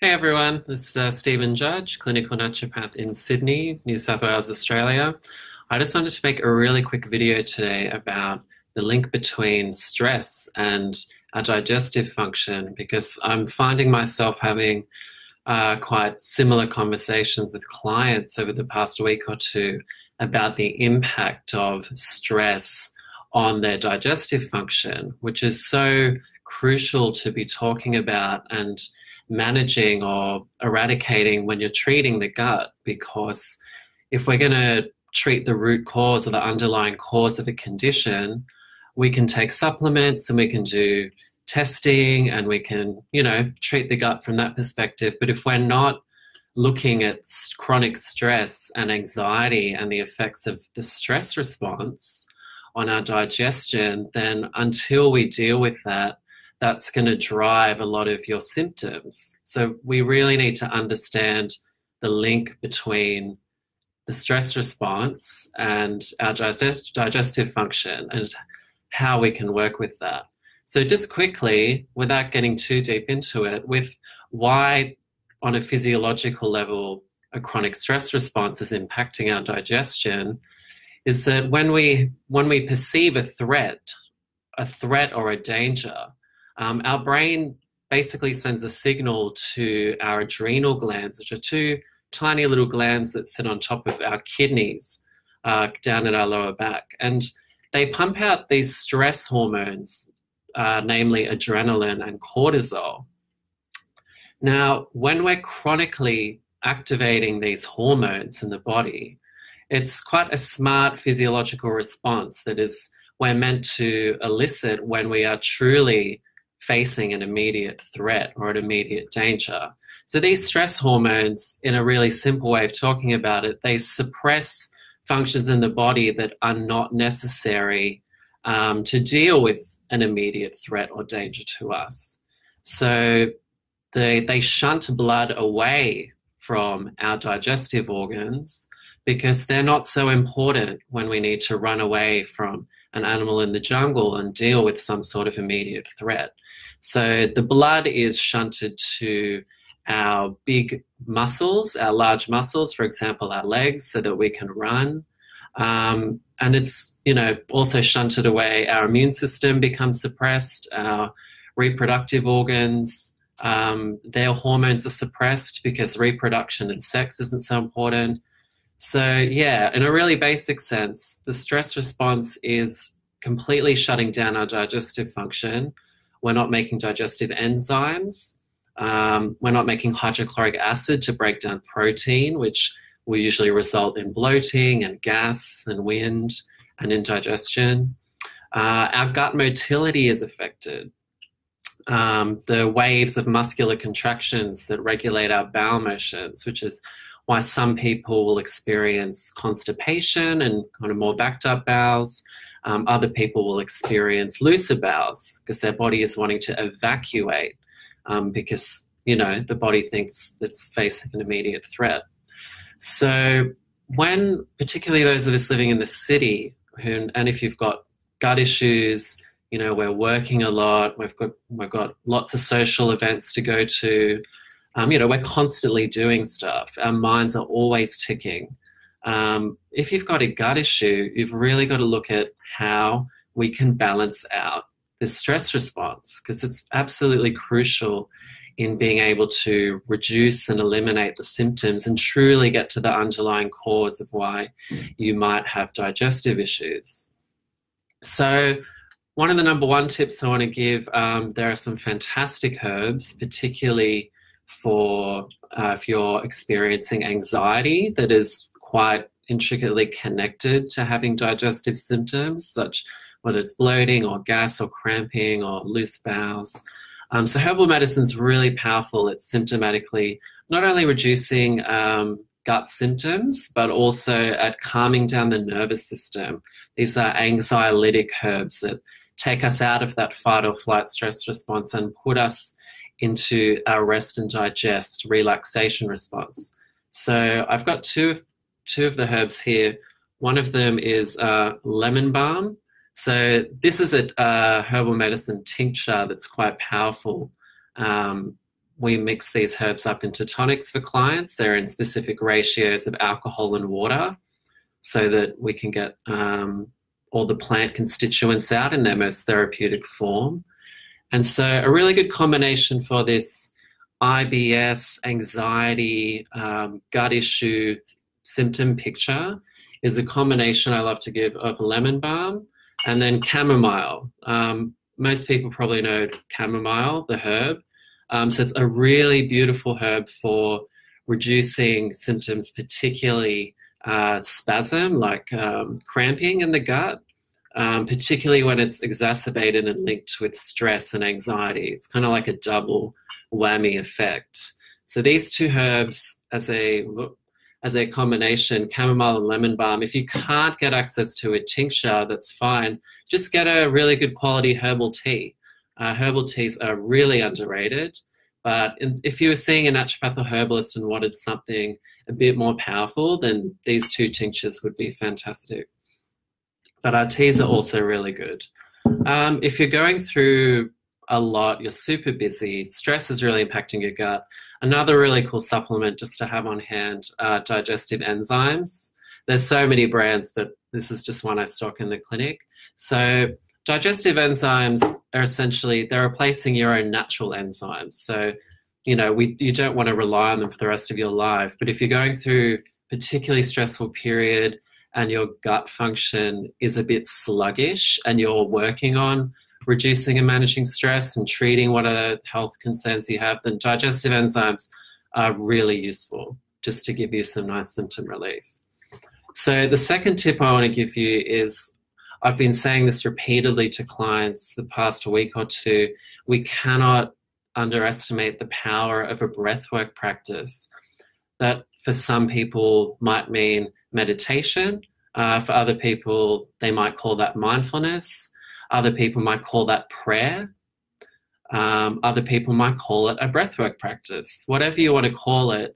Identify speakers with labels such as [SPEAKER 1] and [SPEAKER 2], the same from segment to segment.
[SPEAKER 1] Hey everyone, this is Stephen Judge, clinical naturopath in Sydney, New South Wales, Australia. I just wanted to make a really quick video today about the link between stress and our digestive function because I'm finding myself having quite similar conversations with clients over the past week or two about the impact of stress on their digestive function, which is so crucial to be talking about and managing or eradicating when you're treating the gut. Because if we're going to treat the root cause or the underlying cause of a condition, we can take supplements and we can do testing and we can, treat the gut from that perspective. But if we're not looking at chronic stress and anxiety and the effects of the stress response on our digestion, then until we deal with that, that's going to drive a lot of your symptoms. So we really need to understand the link between the stress response and our digestive function and how we can work with that. So just quickly, without getting too deep into it, with why on a physiological level a chronic stress response is impacting our digestion is that when we perceive a threat or a danger, our brain basically sends a signal to our adrenal glands, which are two tiny little glands that sit on top of our kidneys down at our lower back. And they pump out these stress hormones, namely adrenaline and cortisol. Now, when we're chronically activating these hormones in the body, it's quite a smart physiological response that is we're meant to elicit when we are truly facing an immediate threat or an immediate danger. So these stress hormones, in a really simple way of talking about it, they suppress functions in the body that are not necessary to deal with an immediate threat or danger to us. So they shunt blood away from our digestive organs because they're not so important when we need to run away from an animal in the jungle and deal with some sort of immediate threat. So the blood is shunted to our big muscles, our large muscles, for example, our legs, so that we can run. And it's, also shunted away. Our immune system becomes suppressed, our reproductive organs, their hormones are suppressed because reproduction and sex isn't so important. So yeah, in a really basic sense, the stress response is completely shutting down our digestive function. We're not making digestive enzymes. We're not making hydrochloric acid to break down protein, which will usually result in bloating and gas and wind and indigestion. Our gut motility is affected. The waves of muscular contractions that regulate our bowel motions, which is why some people will experience constipation and kind of more backed up bowels. Other people will experience looser bowels because their body is wanting to evacuate because, the body thinks it's facing an immediate threat. So when, particularly those of us living in the city, and if you've got gut issues, we're working a lot, we've got lots of social events to go to, we're constantly doing stuff. Our minds are always ticking. If you've got a gut issue, you've really got to look at how we can balance out this stress response because it's absolutely crucial in being able to reduce and eliminate the symptoms and truly get to the underlying cause of why you might have digestive issues. So one of the number one tips I want to give, there are some fantastic herbs, particularly for if you're experiencing anxiety that is quite intricately connected to having digestive symptoms, such whether it's bloating or gas or cramping or loose bowels. So herbal medicine is really powerful at symptomatically not only reducing gut symptoms, but also at calming down the nervous system. These are anxiolytic herbs that take us out of that fight or flight stress response and put us into our rest and digest relaxation response. So I've got two of the herbs here. One of them is lemon balm. So this is a herbal medicine tincture that's quite powerful we mix these herbs up into tonics for clients. They're in specific ratios of alcohol and water so that we can get all the plant constituents out in their most therapeutic form. And so a really good combination for this IBS, anxiety, gut issue symptom picture is a combination I love to give of lemon balm and then chamomile. Most people probably know chamomile, the herb. So it's a really beautiful herb for reducing symptoms, particularly spasm, like cramping in the gut, particularly when it's exacerbated and linked with stress and anxiety. It's kind of like a double whammy effect. So these two herbs as a combination, chamomile and lemon balm, if you can't get access to a tincture, that's fine. Just get a really good quality herbal tea. Herbal teas are really underrated, but if you were seeing a naturopath or herbalist and wanted something a bit more powerful, then these two tinctures would be fantastic. But our teas are also really good. If you're going through a lot, you're super busy, stress is really impacting your gut, another really cool supplement just to have on hand are digestive enzymes. There's so many brands, but this is just one I stock in the clinic. So digestive enzymes are essentially, they're replacing your own natural enzymes. So, you don't want to rely on them for the rest of your life. But if you're going through a particularly stressful period and your gut function is a bit sluggish and you're working on reducing and managing stress and treating what are the health concerns you have, then digestive enzymes are really useful just to give you some nice symptom relief. So the second tip I want to give you is, I've been saying this repeatedly to clients the past week or two, we cannot underestimate the power of a breathwork practice. That for some people might mean meditation. For other people, they might call that mindfulness. Other people might call that prayer. Other people might call it a breathwork practice. Whatever you want to call it,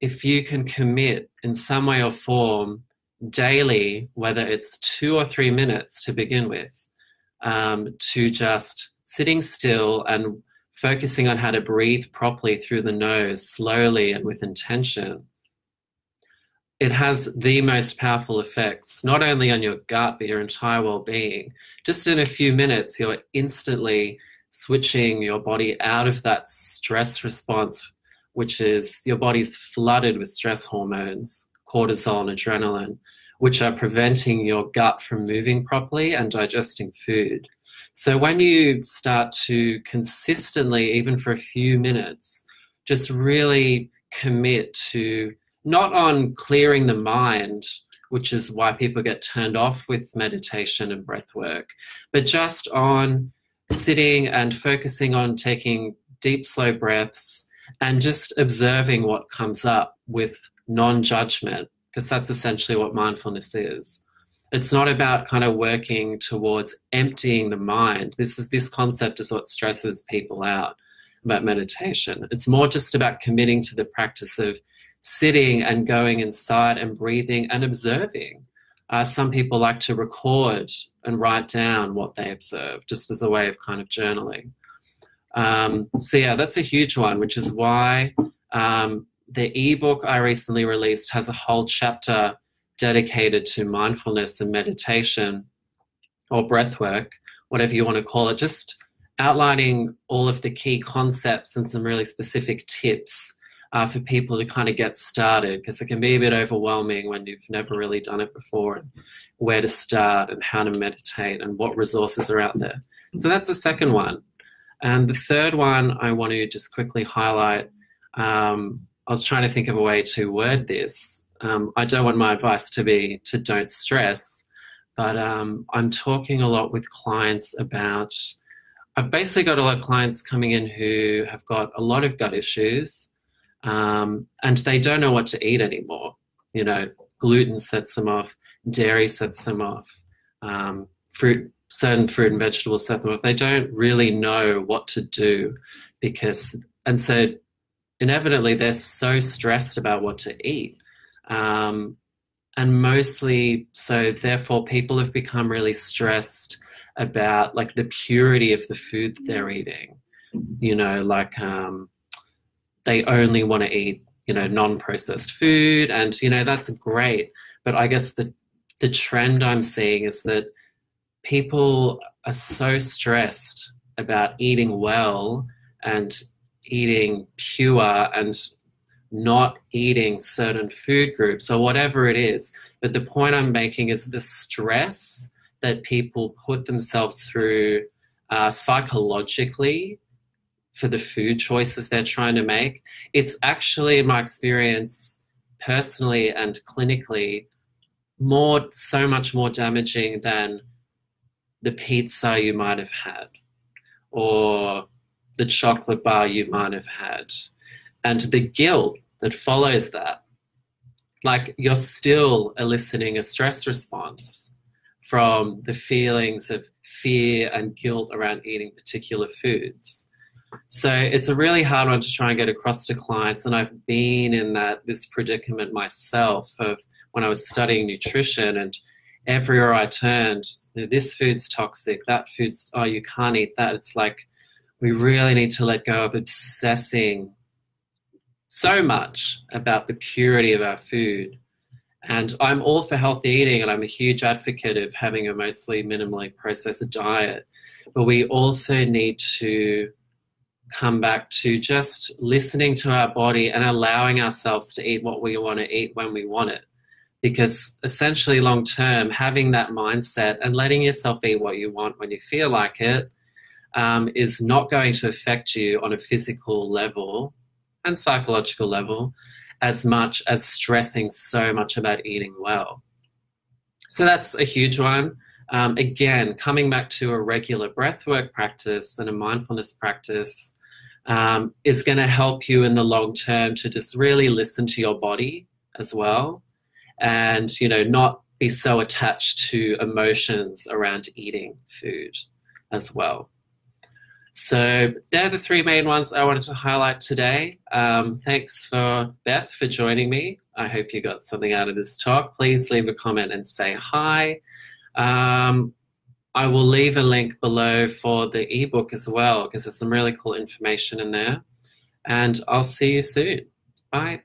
[SPEAKER 1] if you can commit in some way or form daily, whether it's 2 or 3 minutes to begin with, to just sitting still and focusing on how to breathe properly through the nose, slowly and with intention, it has the most powerful effects, not only on your gut, but your entire well-being. Just in a few minutes, you're instantly switching your body out of that stress response, which is your body's flooded with stress hormones, cortisol and adrenaline, which are preventing your gut from moving properly and digesting food. So when you start to consistently, even for a few minutes, just really commit to not on clearing the mind, which is why people get turned off with meditation and breath work, but just on sitting and focusing on taking deep, slow breaths and just observing what comes up with non-judgment, because that's essentially what mindfulness is. It's not about kind of working towards emptying the mind. This concept is what stresses people out about meditation. It's more just about committing to the practice of sitting and going inside and breathing and observing. Some people like to record and write down what they observe, just as a way of kind of journaling. So yeah, that's a huge one, which is why the ebook I recently released has a whole chapter dedicated to mindfulness and meditation or breath work, whatever you want to call it, just outlining all of the key concepts and some really specific tips for people to kind of get started, because it can be a bit overwhelming when you've never really done it before, and where to start and how to meditate and what resources are out there. So that's the second one. And the third one I want to just quickly highlight, I was trying to think of a way to word this. I don't want my advice to be to don't stress, but I'm talking a lot with clients about, I've basically got a lot of clients coming in who have got a lot of gut issues, and they don't know what to eat anymore. Gluten sets them off, dairy sets them off, certain fruit and vegetables set them off. They don't really know what to do and so inevitably they're so stressed about what to eat. And mostly, so therefore people have become really stressed about like the purity of the food that they're eating, they only want to eat, non-processed food, and, that's great. But I guess the trend I'm seeing is that people are so stressed about eating well and eating pure and not eating certain food groups or whatever it is. But the point I'm making is the stress that people put themselves through psychologically for the food choices they're trying to make. It's actually, in my experience, personally and clinically, so much more damaging than the pizza you might have had or the chocolate bar you might have had, and the guilt that follows that. Like, you're still eliciting a stress response from the feelings of fear and guilt around eating particular foods. So it's a really hard one to try and get across to clients, and I've been in this predicament myself of when I was studying nutrition, and everywhere I turned, this food's toxic, that food's, oh, you can't eat that. It's like, we really need to let go of obsessing so much about the purity of our food. And I'm all for healthy eating, and I'm a huge advocate of having a mostly minimally processed diet. But we also need to come back to just listening to our body and allowing ourselves to eat what we want to eat when we want it. Because essentially, long term, having that mindset and letting yourself eat what you want when you feel like it is not going to affect you on a physical level and psychological level as much as stressing so much about eating well. So that's a huge one. Again, coming back to a regular breathwork practice and a mindfulness practice is going to help you in the long term to just really listen to your body as well, and not be so attached to emotions around eating food as well. So they're the three main ones I wanted to highlight today. Thanks for Beth for joining me. I hope you got something out of this talk. Please leave a comment and say hi. I will leave a link below for the ebook as well, because there's some really cool information in there. And I'll see you soon. Bye.